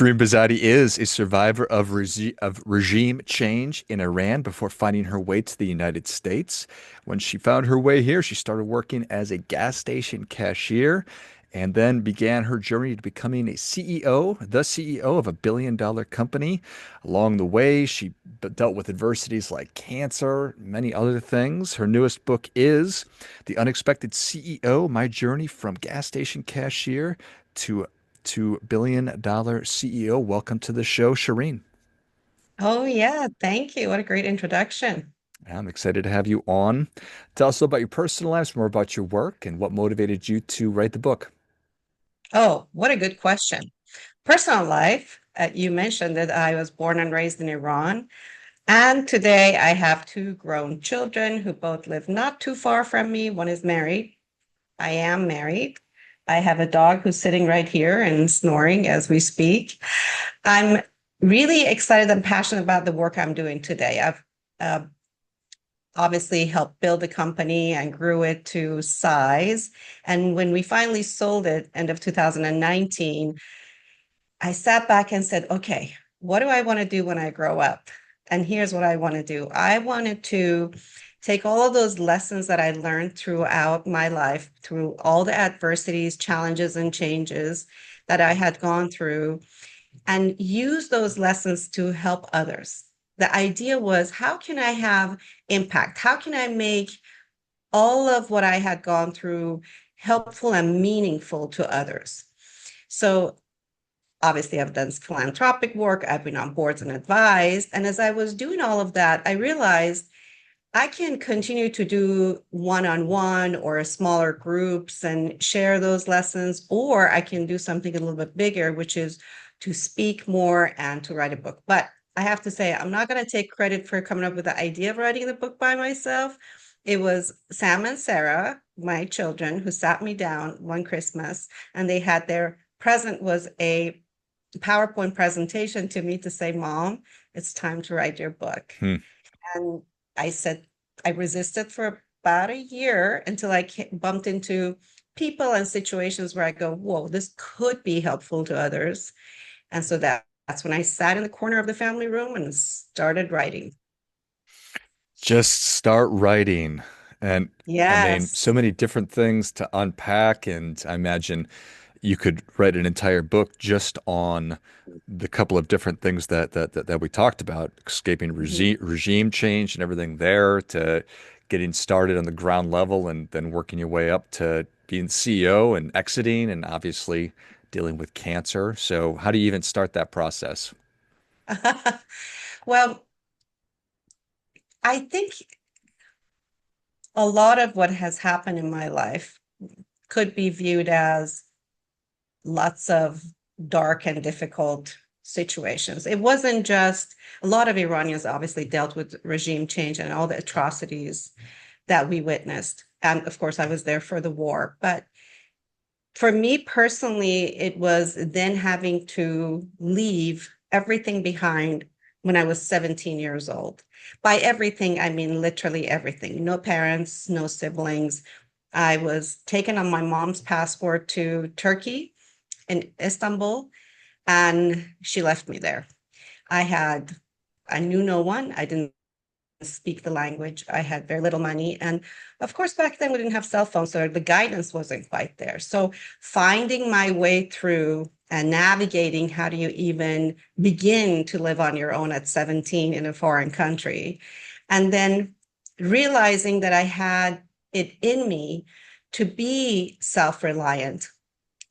Shirin Behzadi is a survivor of regime change in Iran before finding her way to the United States. When she found her way here, she started working as a gas station cashier and then began her journey to becoming a CEO, the CEO of a $1 billion company. Along the way, she dealt with adversities like cancer, many other things. Her newest book is The Unexpected CEO: My Journey from Gas Station Cashier to $2 billion CEO. Welcome to the show, Shireen. Oh, yeah. Thank you. What a great introduction. I'm excited to have you on. Tell us about your personal lives, more about your work, and what motivated you to write the book. Oh, what a good question. Personal life, you mentioned that I was born and raised in Iran. And today I have two grown children who both live not too far from me. One is married. I am married. I have a dog who's sitting right here and snoring as we speak. I'm really excited and passionate about the work I'm doing today. I've uh, obviously helped build the company and grew it to size. And when we finally sold it, end of 2019, I sat back and said, okay, what do I want to do when I grow up? And here's what I want to do. I wanted to take all of those lessons that I learned throughout my life, through all the adversities, challenges, and changes that I had gone through, and use those lessons to help others. The idea was, how can I have impact? How can I make all of what I had gone through helpful and meaningful to others? So obviously, I've done philanthropic work, I've been on boards and advised. And as I was doing all of that, I realized I can continue to do one-on-one or smaller groups and share those lessons, or I can do something a little bit bigger, which is to speak more and to write a book. But I have to say, I'm not going to take credit for coming up with the idea of writing the book by myself. It was Sam and Sarah, my children, who sat me down one Christmas, and they had their present was a PowerPoint presentation to me to say, Mom, it's time to write your book. Hmm. And I said, I resisted for about a year until I bumped into people and situations where I go, whoa, this could be helpful to others. And so that's when I sat in the corner of the family room and started writing. Just start writing. And I mean, Yes. so many different things to unpack. And I imagine you could write an entire book just on the couple of different things that we talked about, escaping Mhm. regime change and everything there, to getting started on the ground level and then working your way up to being CEO and exiting and obviously dealing with cancer. So how do you even start that process? Well, I think a lot of what has happened in my life could be viewed as lots of dark and difficult situations. It wasn't just a lot of Iranians obviously dealt with regime change and all the atrocities that we witnessed. And of course, I was there for the war. But for me personally, it was then having to leave everything behind when I was 17 years old. By everything, I mean literally everything. No parents, no siblings. I was taken on my mom's passport to Turkey in Istanbul, and she left me there. I knew no one. I didn't speak the language. I had very little money. And of course, back then we didn't have cell phones, so the guidance wasn't quite there. So finding my way through and navigating how do you even begin to live on your own at 17 in a foreign country. And then realizing that I had it in me to be self-reliant.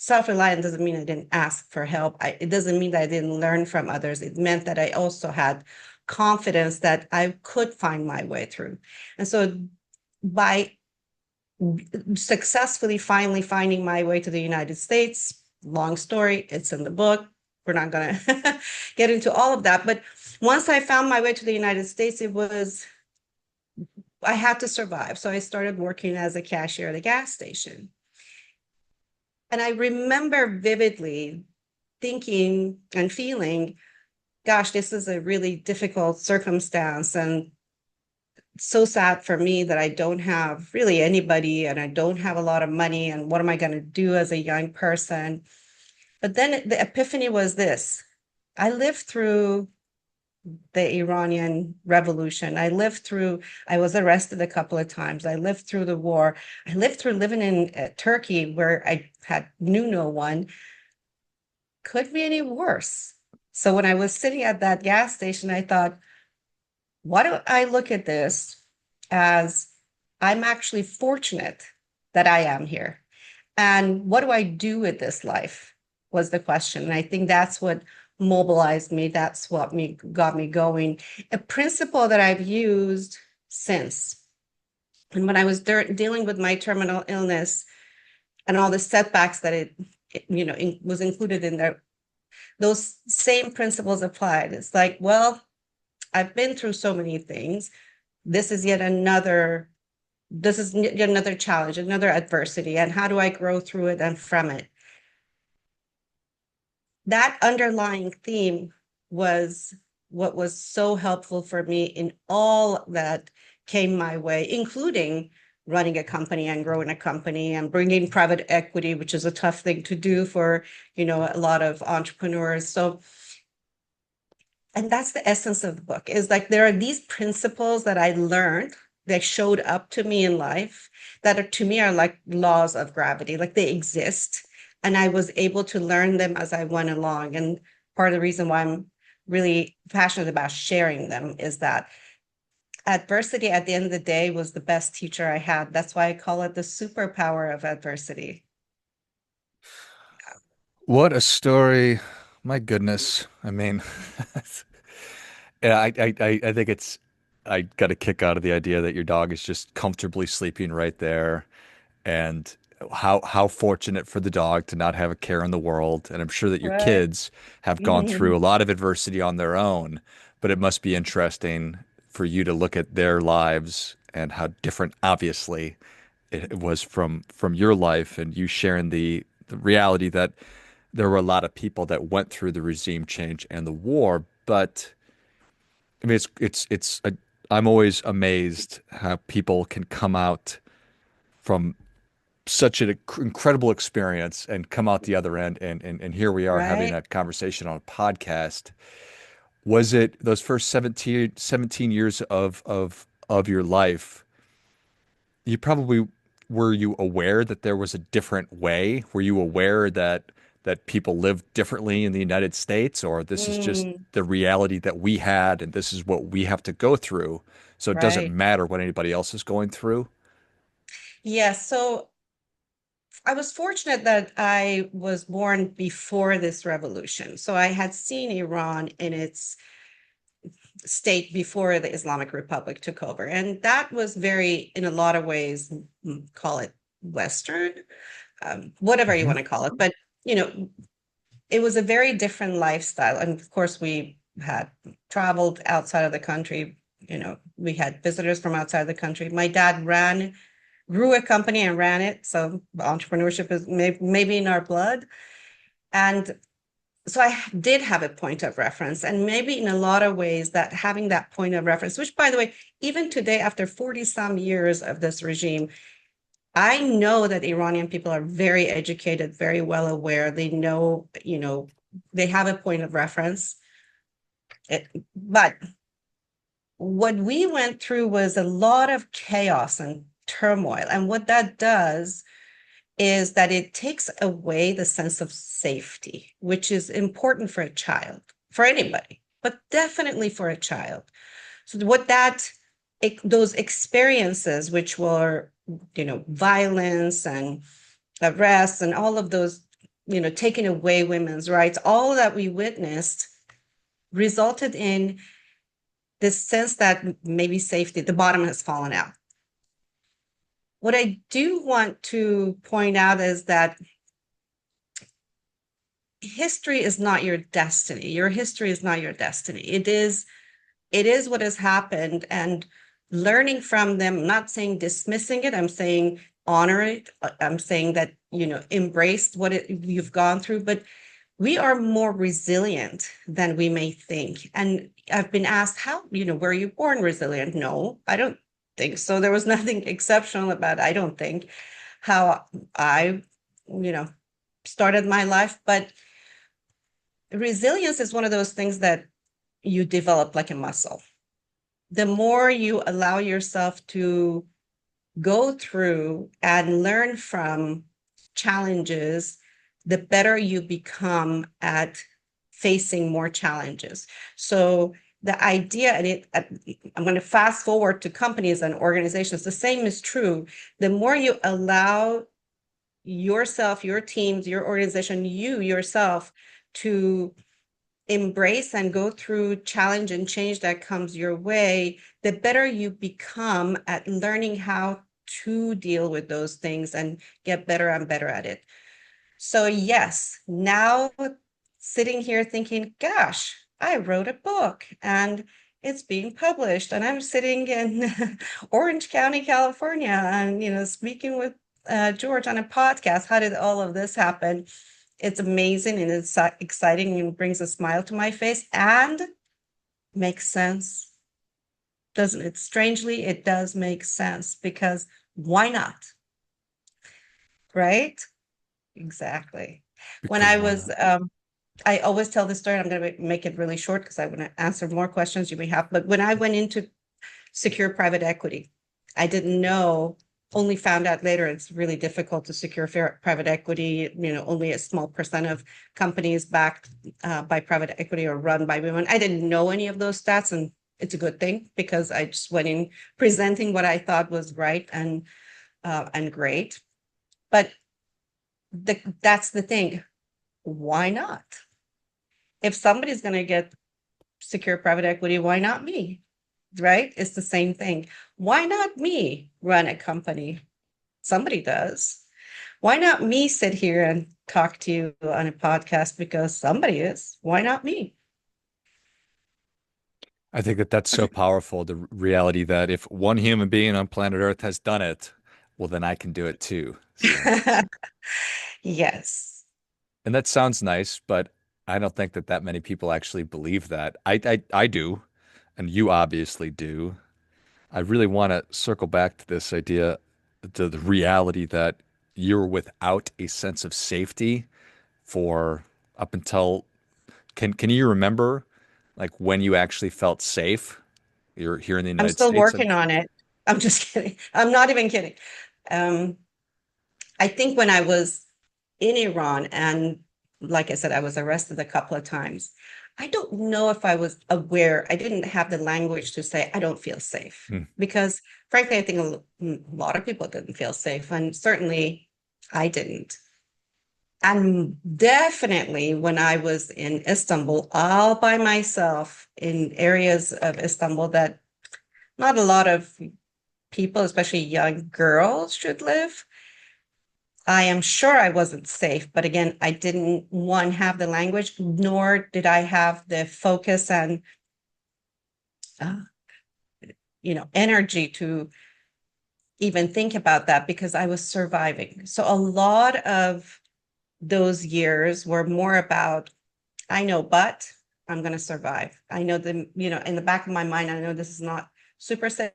Self-reliant doesn't mean I didn't ask for help. It doesn't mean that I didn't learn from others. It meant that I also had confidence that I could find my way through. And so by successfully finally finding my way to the United States, long story, it's in the book. We're not going to get into all of that. But once I found my way to the United States, I had to survive. So I started working as a cashier at a gas station. And I remember vividly thinking and feeling, gosh, this is a really difficult circumstance. And so sad for me that I don't have really anybody and I don't have a lot of money. And what am I going to do as a young person? But then the epiphany was this. I lived through the Iranian Revolution. I was arrested a couple of times. I lived through the war. I lived through living in Turkey where I had knew no one. Could be any worse. So when I was sitting at that gas station, I thought, why don't I look at this as I'm actually fortunate that I am here? And what do I do with this life? Was the question. And I think that's what mobilized me. That's what got me going. A principle that I've used since. And when I was dealing with my terminal illness and all the setbacks that was included in there, those same principles applied. It's like, well, I've been through so many things. This is yet another this is yet another challenge, another adversity, and how do I grow through it and from it? That underlying theme was what was so helpful for me in all that came my way, including running a company and growing a company and bringing private equity, which is a tough thing to do for, a lot of entrepreneurs. So, and that's the essence of the book, is like there are these principles that I learned that showed up to me in life that to me are like laws of gravity, like they exist. And I was able to learn them as I went along. And part of the reason why I'm really passionate about sharing them is that adversity at the end of the day was the best teacher I had. That's why I call it the superpower of adversity. What a story. My goodness. I mean, yeah, I think I got a kick out of the idea that your dog is just comfortably sleeping right there, and how fortunate for the dog to not have a care in the world. And I'm sure that your Right. kids have gone through a Mhm. lot of adversity on their own, but it must be interesting for you to look at their lives and how different, obviously, it was from your life, and you sharing the reality that there were a lot of people that went through the regime change and the war, but I mean, I'm always amazed how people can come out from such an incredible experience and come out the other end, and here we are having Right. a conversation on a podcast. Was it those first 17 years of your life? You probably were you aware that there was a different way? Were you aware that people lived differently in the United States, or this is just Mm, the reality that we had and this is what we have to go through? So it doesn't right. matter what anybody else is going through. Yeah. So I was fortunate that I was born before this revolution. So I had seen Iran in its state before the Islamic Republic took over. And that was very, in a lot of ways, call it Western, whatever you Hmm. want to call it. But, you know, it was a very different lifestyle. And of course, we had traveled outside of the country. We had visitors from outside the country. My dad grew a company and ran it. So entrepreneurship is maybe in our blood. And so I did have a point of reference. And maybe in a lot of ways, that having that point of reference, which by the way, even today, after 40 some years of this regime, I know that Iranian people are very educated, very well aware. They know, they have a point of reference. But what we went through was a lot of chaos and turmoil. And what that does is that it takes away the sense of safety, which is important for a child, for anybody, but definitely for a child. So those experiences, which were, violence and arrests and all of those, taking away women's rights, all that we witnessed resulted in this sense that maybe safety, the bottom has fallen out. What I do want to point out is that history is not your destiny. Your history is not your destiny. It is what has happened, and learning from them. I'm not saying dismissing it. I'm saying honor it. I'm saying that, embrace you've gone through, but we are more resilient than we may think. And I've been asked, how, were you born resilient? No, I don't think so. There was nothing exceptional about, I don't think, how I, you know, started my life. But resilience is one of those things that you develop like a muscle. The more you allow yourself to go through and learn from challenges, the better you become at facing more challenges. So the idea, and I'm going to fast forward to companies and organizations, the same is true. The more you allow yourself, your teams, your organization, you yourself to embrace and go through challenge and change that comes your way, the better you become at learning how to deal with those things and get better and better at it. So, yes, now sitting here thinking, gosh, I wrote a book and it's being published, and I'm sitting in Orange County, California, and speaking with George on a podcast. How did all of this happen? It's amazing and it's exciting and brings a smile to my face and makes sense, doesn't it? Strangely, it does make sense because why not? Right? Exactly. When Because I why was, not? I always tell this story. I'm going to make it really short because I want to answer more questions you may have. But when I went into secure private equity, I didn't know, only found out later it's really difficult to secure private equity. Only a small percent of companies backed by private equity or run by women. I didn't know any of those stats, and it's a good thing because I just went in presenting what I thought was right and great. But that's the thing. Why not? If somebody's going to get secure private equity, why not me? Right? It's the same thing. Why not me run a company? Somebody does. Why not me sit here and talk to you on a podcast because somebody is? Why not me? I think that that's so powerful, the reality that if one human being on planet Earth has done it, well, then I can do it too. So, Yes. and that sounds nice, but I don't think that that many people actually believe that. I do, and you obviously do. I really want to circle back to this idea, to the reality that you're without a sense of safety for up until can you remember like when you actually felt safe? You're here in the I'm United still States. working on it. I'm just kidding. I'm not even kidding. Um, I think when I was in Iran, and like I said, I was arrested a couple of times. I don't know if I was aware. I didn't have the language to say I don't feel safe Hmm. because, frankly, I think a lot of people didn't feel safe, and certainly I didn't. And definitely when I was in Istanbul, all by myself in areas of Istanbul that not a lot of people, especially young girls, should live. I am sure I wasn't safe, but again, I didn't, one, have the language, nor did I have the focus and uh, energy to even think about that because I was surviving. So a lot of those years were more about, I know, but I'm going to survive. I know in the back of my mind, I know this is not super safe,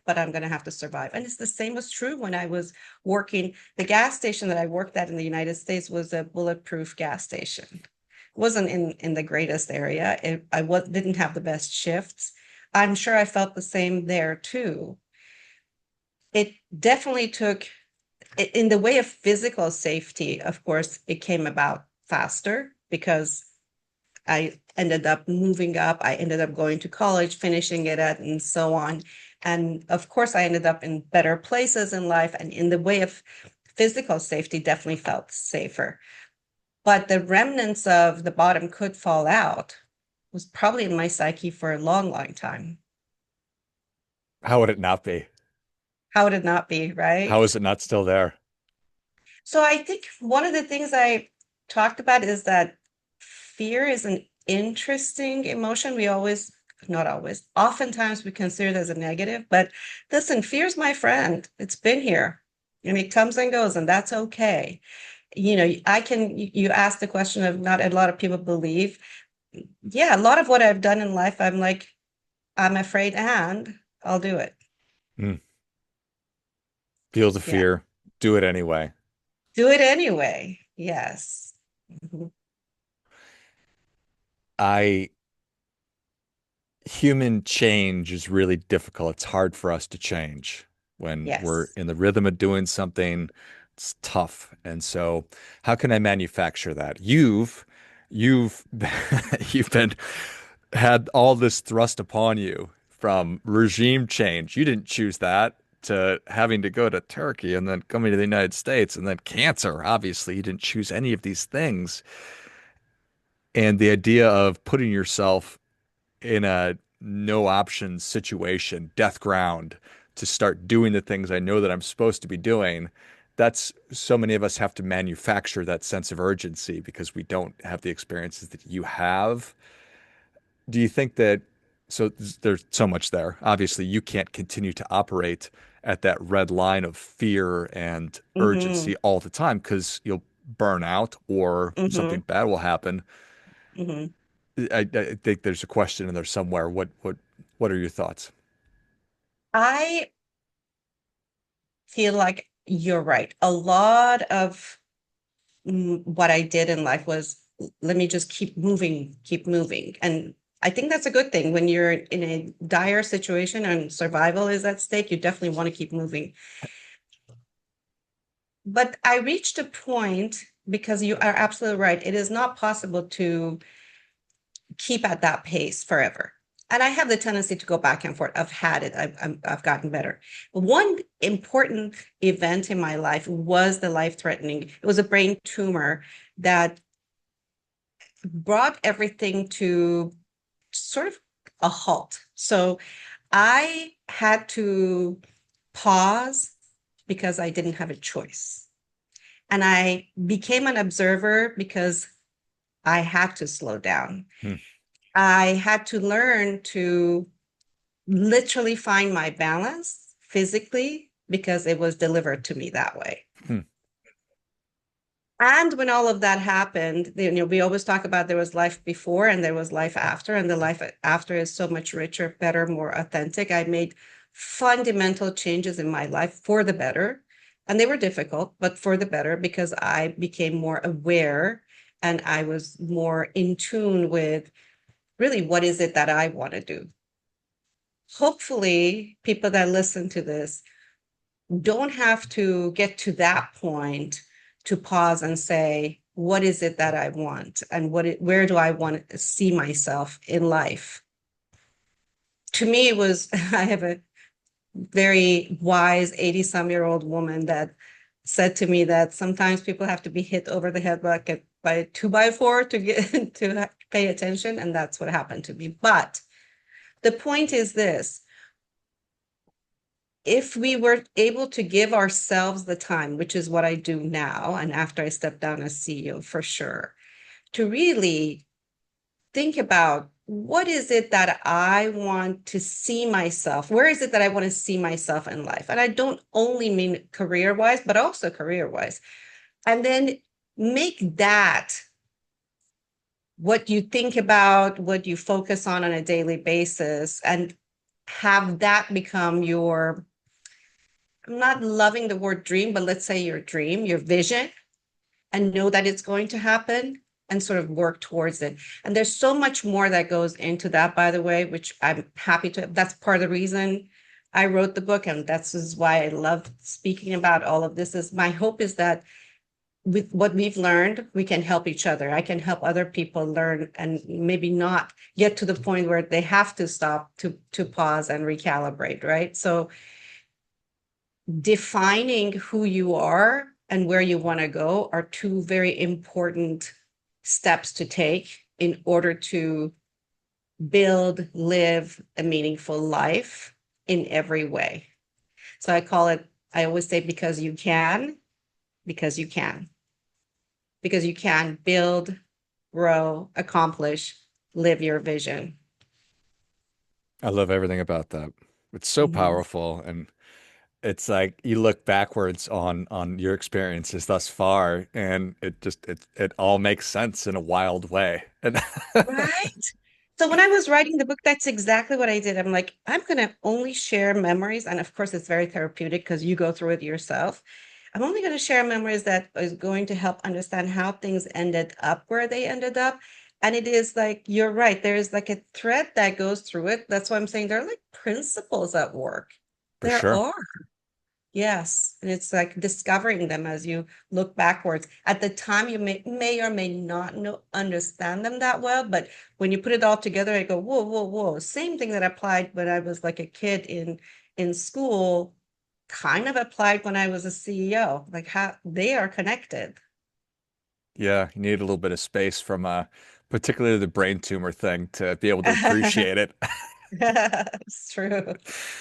but I'm going to have to survive. And it's the same was true when I was working. The gas station that I worked at in the United States was a bulletproof gas station. It wasn't in the greatest area. Didn't have the best shifts. I'm sure I felt the same there too. It definitely took, in the way of physical safety, of course, it came about faster because I ended up moving up. I ended up going to college, finishing it at, and so on. And of course, I ended up in better places in life. And in the way of physical safety, definitely felt safer. But the remnants of the bottom could fall out was probably in my psyche for a long, long time. How would it not be? How would it not be, How right? is it not still there? So I think one of the things I talked about is that fear is an interesting emotion. We always, not always, oftentimes we consider it as a negative, but listen, fear's my friend. It's been here and it comes and goes, and that's okay. You ask the question of not a lot of people believe. Yeah, a lot of what I've done in life, I'm like, I'm afraid and I'll do it. Hmm. Feel the Yeah. fear, do it anyway. Do it anyway. Yes. Mhm. I human change is really difficult. It's hard for us to change when we're Yes. in the rhythm of doing something. It's tough. And so how can I manufacture that? You've you've been had all this thrust upon you from regime change. You didn't choose that to having to go to Turkey and then coming to the United States and then cancer. Obviously, you didn't choose any of these things. And the idea of putting yourself in a no options situation, death ground, to start doing the things I know that I'm supposed to be doing. That's so many of us have to manufacture that sense of urgency because we don't have the experiences that you have. Do you think that so there's so much there. Obviously, you can't continue to operate at that red line of fear and Mm-hmm. urgency all the time because you'll burn out or something Mm-hmm. bad will happen. Mm-hmm. I think there's a question in there somewhere. What are your thoughts? I feel like you're right. A lot of what I did in life was let me just keep moving, keep moving. And I think that's a good thing when you're in a dire situation and survival is at stake. You definitely want to keep moving. But I reached a point because you are absolutely right. It is not possible to keep at that pace forever. And I have the tendency to go back and forth. I've had it. I've gotten better. One important event in my life was the life-threatening. It was a brain tumor that brought everything to sort of a halt. So I had to pause because I didn't have a choice. And I became an observer because I had to slow down. Hmm, I had to learn to literally find my balance physically because it was delivered to me that way. hmm, And when all of that happened, we always talk about there was life before and there was life after, and the life after is so much richer, better, more authentic. I made fundamental changes in my life for the better, and they were difficult, but for the better because I became more aware and I was more in tune with really what is it that I want to do. Hopefully, people that listen to this don't have to get to that point to pause and say, what is it that I want? And where do I want to see myself in life? To me, it was, I have a very wise 80-some-year-old woman that said to me that sometimes people have to be hit over the head by a 2x4 to get to pay attention. And that's what happened to me. But the point is this: if we were able to give ourselves the time, which is what I do now, and after I step down as CEO for sure, to really think about what is it that I want to see myself? Where is it that I want to see myself in life? And I don't only mean career wise, but also career wise. And then make that what you think about, what you focus on a daily basis, and have that become your, I'm not loving the word dream, but let's say your dream, your vision, and know that it's going to happen and sort of work towards it. And there's so much more that goes into that, by the way, which I'm happy to. That's part of the reason I wrote the book. And that's is why I love speaking about all of this. Is my hope is that with what we've learned, we can help each other. I can help other people learn and maybe not get to the point where they have to stop to pause and recalibrate, right? So defining who you are and where you want to go are two very important steps to take in order to build, live a meaningful life in every way. So I call it, I always say, because you can, because you can build, grow, accomplish, live your vision. I love everything about that. It's so Mhm. powerful, and it's like you look backwards on your experiences thus far, and it all makes sense in a wild way. And Right. So when I was writing the book, that's exactly what I did. I'm like, I'm going to only share memories. And of course, it's very therapeutic because you go through it yourself. I'm only going to share memories that is going to help understand how things ended up where they ended up And it is like, you're right, there is like a thread that goes through it. That's why I'm saying there are like principles at work. For There sure. are. Yes, and it's like discovering them as you look backwards. At the time, you may or may not understand them that well, but when you put it all together, I go, whoa, whoa, whoa. Same thing that applied when I was like a kid in school, kind of applied when I was a CEO. Like how they are connected. Yeah, you need a little bit of space from particularly the brain tumor thing to be able to appreciate it. It's true.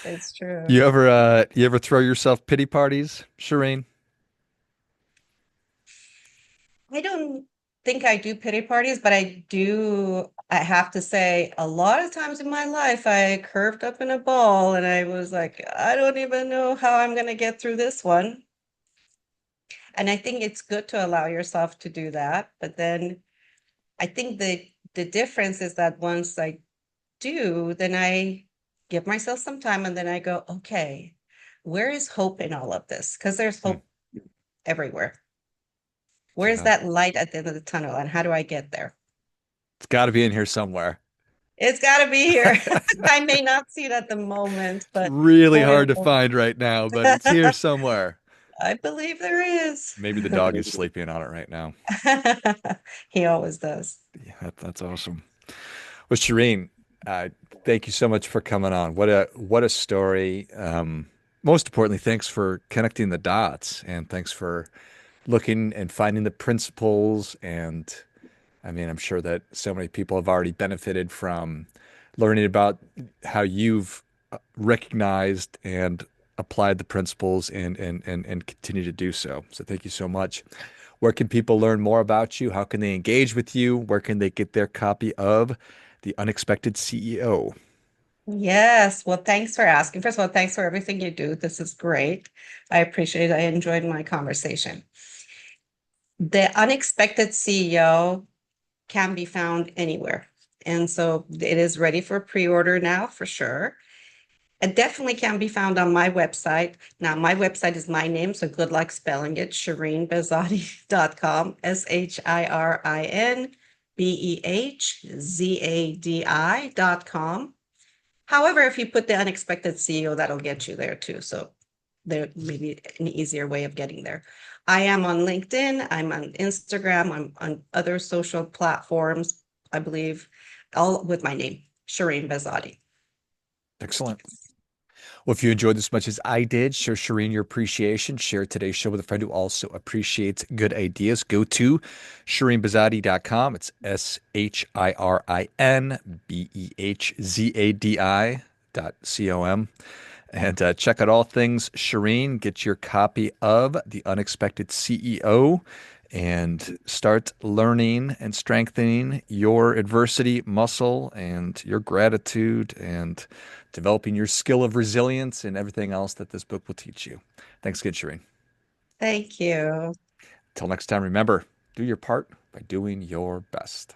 It's You true. ever you ever throw yourself pity parties, Shireen? I don't think I do pity parties, but I have to say, a lot of times in my life, I curved up in a ball and I was like, I don't even know how I'm going to get through this one. And I think it's good to allow yourself to do that. But then I think the difference is that once I do, then I give myself some time and then I go, okay, where is hope in all of this? Because there's Hmm. hope everywhere. Where is Yeah, that light at the end of the tunnel and how do I get there? it's got to be in here somewhere. It's got to be here. I may not see it at the moment, It's but really boy, hard oh to boy. find right now, but it's here somewhere. I believe there is. Maybe the dog is sleeping on it right now. He always does. Yeah, that's awesome. Well, Shireen, uh, thank you so much for coming on. What a story. Most importantly, thanks for connecting the dots, and thanks for looking and finding the principles. And I mean, I'm sure that so many people have already benefited from learning about how you've recognized and applied the principles and continue to do so. So thank you so much. Where can people learn more about you? How can they engage with you? Where can they get their copy of The Unexpected CEO? Yes. Well, thanks for asking. First of all, thanks for everything you do. This is great. I appreciate it. I enjoyed my conversation. The Unexpected CEO can be found anywhere. And so it is ready for pre-order now for sure. It definitely can be found on my website. Now, my website is my name, so good luck spelling it, ShirinBehzadi.com, ShirinBehzadi.com. However, if you put the unexpected CEO, that'll get you there too. So there may be an easier way of getting there. I am on LinkedIn, I'm on Instagram, I'm on other social platforms, I believe, all with my name, Shirin Behzadi. Excellent. Yes. Well, if you enjoyed this as much as I did, share Shireen your appreciation. Share today's show with a friend who also appreciates good ideas. Go to ShirinBehzadi.com. It's ShirinBehzadi.com. And check out all things Shireen. Get your copy of The Unexpected CEO and start learning and strengthening your adversity muscle and your gratitude and developing your skill of resilience and everything else that this book will teach you. Thanks again, Shireen. Thank you. Till next time, remember, do your part by doing your best.